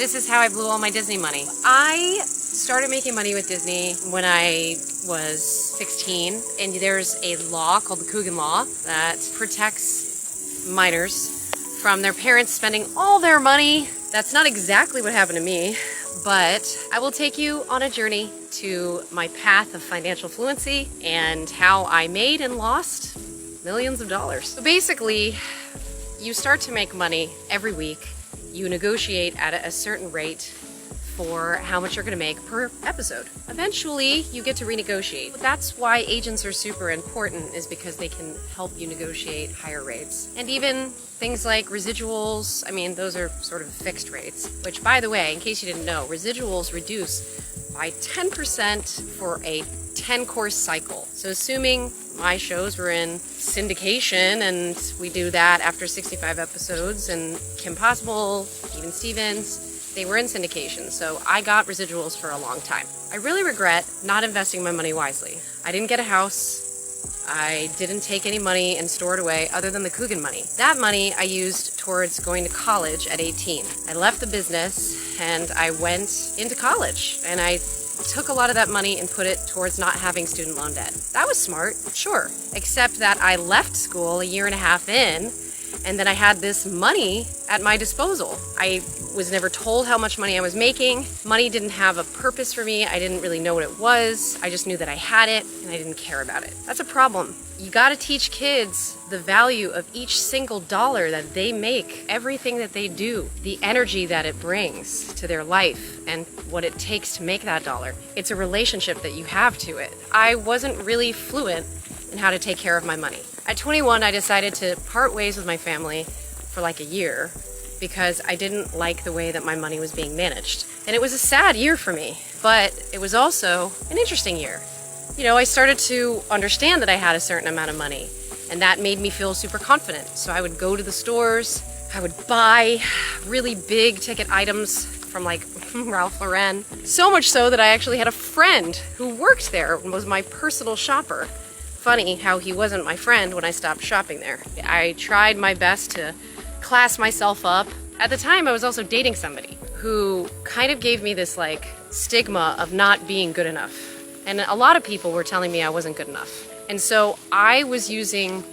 This is how I blew all my Disney money. I started making money with Disney when I was 16, and there's a law called the Coogan Law that protects minors from their parents spending all their money. That's not exactly what happened to me, but I will take you on a journey to my path of financial fluency and how I made and lost millions of dollars. So basically, you start to make money every week. You negotiate at a certain rate for how much you're going to make per episode. Eventually, you get to renegotiate. That's why agents are super important, is because they can help you negotiate higher rates. And even things like residuals, I mean, those are sort of fixed rates, which, by the way, in case you didn't know, residuals reduce by 10% for a 10-course cycle. So assuming my shows were in syndication, and we do that after 65 episodes, and Kim Possible, even Stevens, they were in syndication, so I got residuals for a long time. I really regret not investing my money wisely. I didn't get a house. I didn't take any money and store it away other than the Coogan money. That money I used towards going to college at 18. I left the business and I went into college, and I took a lot of that money and put it towards not having student loan debt. That was smart, sure, except that I left school a year and a half in, and then I had this money at my disposal. I was never told how much money I was making. Money didn't have a purpose for me. I didn't really know what it was. I just knew that I had it, and I didn't care about it. That's a problem. You gotta teach kids the value of each single dollar that they make, everything that they do, the energy that it brings to their life, and what it takes to make that dollar. It's a relationship that you have to it. I wasn't really fluent in how to take care of my money. At 21, I decided to part ways with my family for like a year because I didn't like the way that my money was being managed. And it was a sad year for me, but it was also an interesting year. You know, I started to understand that I had a certain amount of money, and that made me feel super confident. So I would go to the stores, I would buy really big ticket items from like Ralph Lauren. So much so that I actually had a friend who worked there and was my personal shopper. Funny how he wasn't my friend when I stopped shopping there. I tried my best to class myself up. At the time, I was also dating somebody who kind of gave me this like stigma of not being good enough. And a lot of people were telling me I wasn't good enough. And so I was using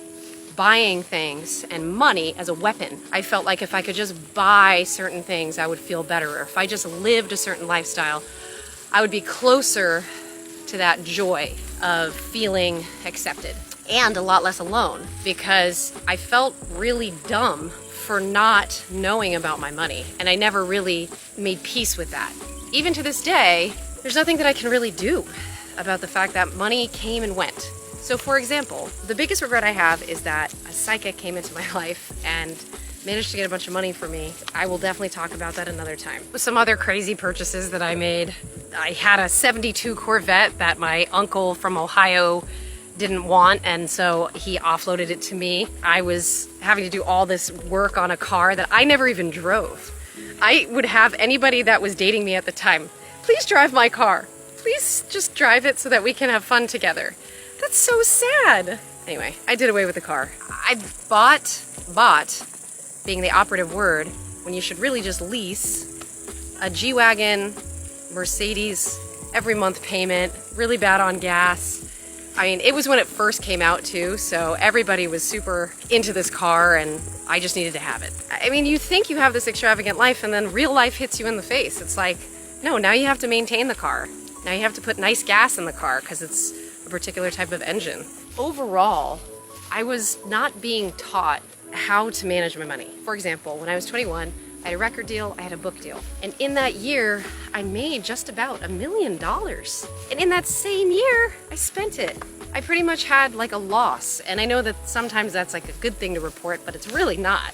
buying things and money as a weapon. I felt like if I could just buy certain things, I would feel better. Or if I just lived a certain lifestyle, I would be closer to that joy of feeling accepted, and a lot less alone, because I felt really dumb for not knowing about my money, and I never really made peace with that. Even to this day, there's nothing that I can really do about the fact that money came and went. So for example, the biggest regret I have is that a psychic came into my life and managed to get a bunch of money for me. I will definitely talk about that another time. With some other crazy purchases that I made, I had a 72 Corvette that my uncle from Ohio didn't want, and so he offloaded it to me. I was having to do all this work on a car that I never even drove. I would have anybody that was dating me at the time, please drive my car. Please just drive it so that we can have fun together. That's so sad. Anyway, I did away with the car. I bought, being the operative word, when you should really just lease, a G-Wagon, Mercedes, every month payment, really bad on gas. I mean, it was when it first came out too, so everybody was super into this car and I just needed to have it. I mean, you think you have this extravagant life and then real life hits you in the face. It's like, no, now you have to maintain the car. Now you have to put nice gas in the car because it's a particular type of engine. Overall, I was not being taught how to manage my money. For example, when I was 21, I had a record deal, I had a book deal. And in that year, I made just about $1 million. And in that same year, I spent it. I pretty much had like a loss. And I know that sometimes that's like a good thing to report, but it's really not.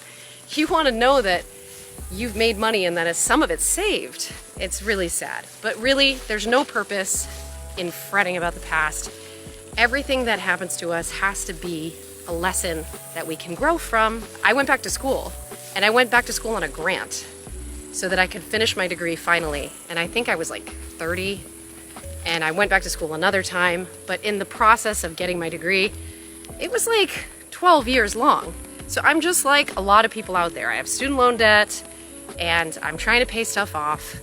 You want to know that you've made money and that some of it's saved. It's really sad. But really, there's no purpose in fretting about the past. Everything that happens to us has to be a lesson that we can grow from. I went back to school, and I went back to school on a grant so that I could finish my degree finally. And I think I was like 30, and I went back to school another time. But in the process of getting my degree, it was like 12 years long. So I'm just like a lot of people out there. I have student loan debt, and I'm trying to pay stuff off.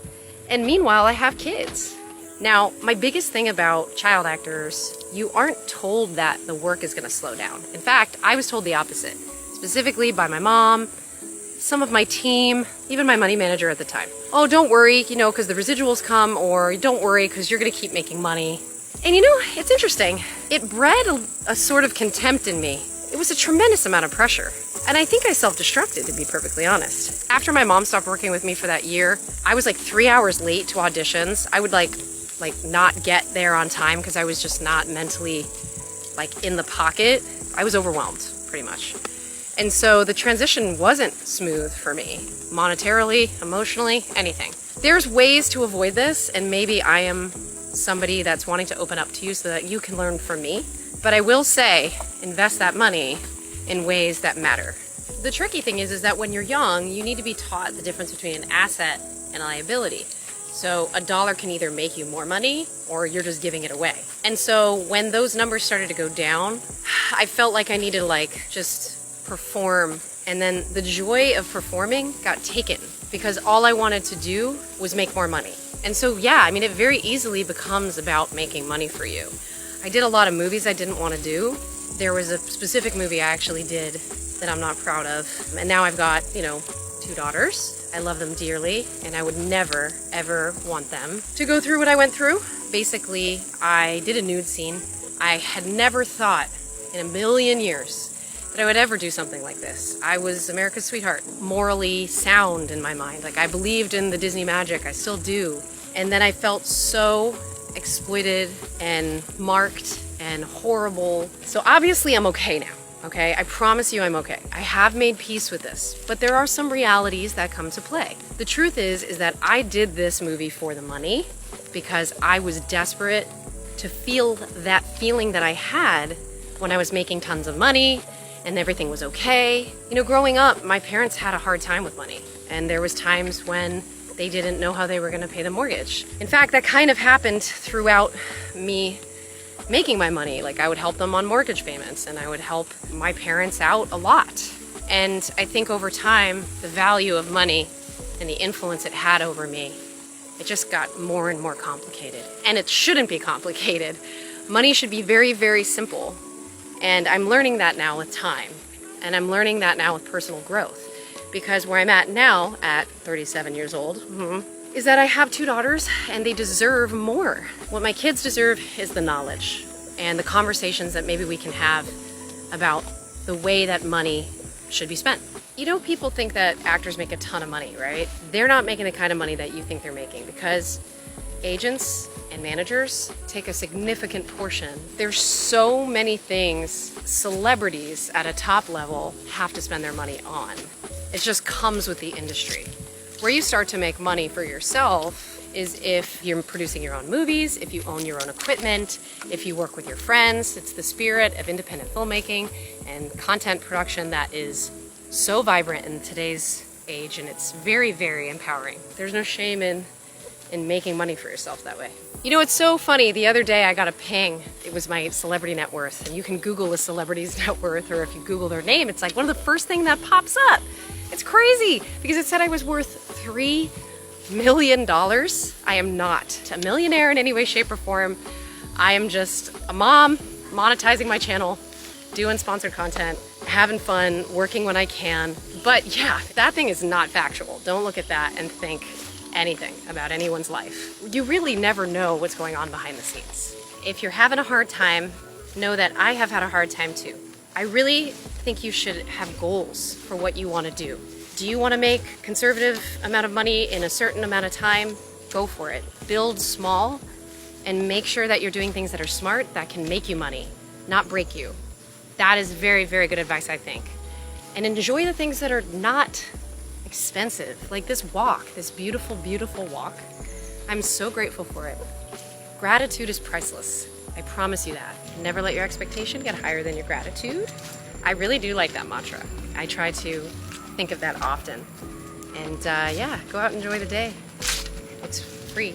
And meanwhile, I have kids. Now, my biggest thing about child actors, you aren't told that the work is gonna slow down. In fact, I was told the opposite, specifically by my mom, some of my team, even my money manager at the time. Oh, don't worry, you know, because the residuals come, or don't worry because you're gonna keep making money. And you know, it's interesting. It bred a sort of contempt in me. It was a tremendous amount of pressure. And I think I self-destructed, to be perfectly honest. After my mom stopped working with me for that year, I was like 3 hours late to auditions. I would like not get there on time because I was just not mentally like in the pocket. I was overwhelmed, pretty much. And so the transition wasn't smooth for me, monetarily, emotionally, anything. There's ways to avoid this, and maybe I am somebody that's wanting to open up to you so that you can learn from me. But I will say, invest that money in ways that matter. The tricky thing is that when you're young, you need to be taught the difference between an asset and a liability. So $1 can either make you more money or you're just giving it away. And so when those numbers started to go down, I felt like I needed to like just perform, and then the joy of performing got taken because all I wanted to do was make more money. And so yeah, I mean, it very easily becomes about making money for you. I did a lot of movies I didn't want to do. There was a specific movie I actually did that I'm not proud of. And now I've got, you know, 2 daughters. I love them dearly, and I would never, ever want them to go through what I went through. Basically, I did a nude scene. I had never thought in a million years that I would ever do something like this. I was America's sweetheart, morally sound in my mind. Like, I believed in the Disney magic, I still do. And then I felt so exploited and marked and horrible. So obviously I'm okay now, okay? I promise you I'm okay. I have made peace with this, but there are some realities that come to play. The truth is that I did this movie for the money because I was desperate to feel that feeling that I had when I was making tons of money and everything was okay. You know, growing up, my parents had a hard time with money, and there was times when they didn't know how they were gonna pay the mortgage. In fact, that kind of happened throughout me making my money. Like, I would help them on mortgage payments, and I would help my parents out a lot. And I think over time, the value of money and the influence it had over me, it just got more and more complicated. And it shouldn't be complicated. Money should be very, very simple. And I'm learning that now with time. And I'm learning that now with personal growth. Because where I'm at now, at 37 years old, is that I have 2 daughters and they deserve more. What my kids deserve is the knowledge and the conversations that maybe we can have about the way that money should be spent. You know, people think that actors make a ton of money, right? They're not making the kind of money that you think they're making because agents and managers take a significant portion. There's so many things celebrities at a top level have to spend their money on. It just comes with the industry. Where you start to make money for yourself is if you're producing your own movies, if you own your own equipment, if you work with your friends. It's the spirit of independent filmmaking and content production that is so vibrant in today's age, and it's very, very empowering. There's no shame in making money for yourself that way. You know, it's so funny. The other day I got a ping. It was my celebrity net worth, and you can Google a celebrity's net worth, or if you Google their name, it's like one of the first things that pops up. It's crazy because it said I was worth $3 million. I am not a millionaire in any way, shape, or form. I am just a mom, monetizing my channel, doing sponsored content, having fun, working when I can. But yeah, that thing is not factual. Don't look at that and think anything about anyone's life. You really never know what's going on behind the scenes. If you're having a hard time, know that I have had a hard time too. I really think you should have goals for what you want to do. Do you want to make a conservative amount of money in a certain amount of time? Go for it. Build small and make sure that you're doing things that are smart, that can make you money, not break you. That is very, very good advice, I think. And enjoy the things that are not expensive, like this walk, this beautiful, beautiful walk. I'm so grateful for it. Gratitude is priceless. I promise you that. Never let your expectation get higher than your gratitude. I really do like that mantra. I try to think of that often. And yeah, go out and enjoy the day. It's free.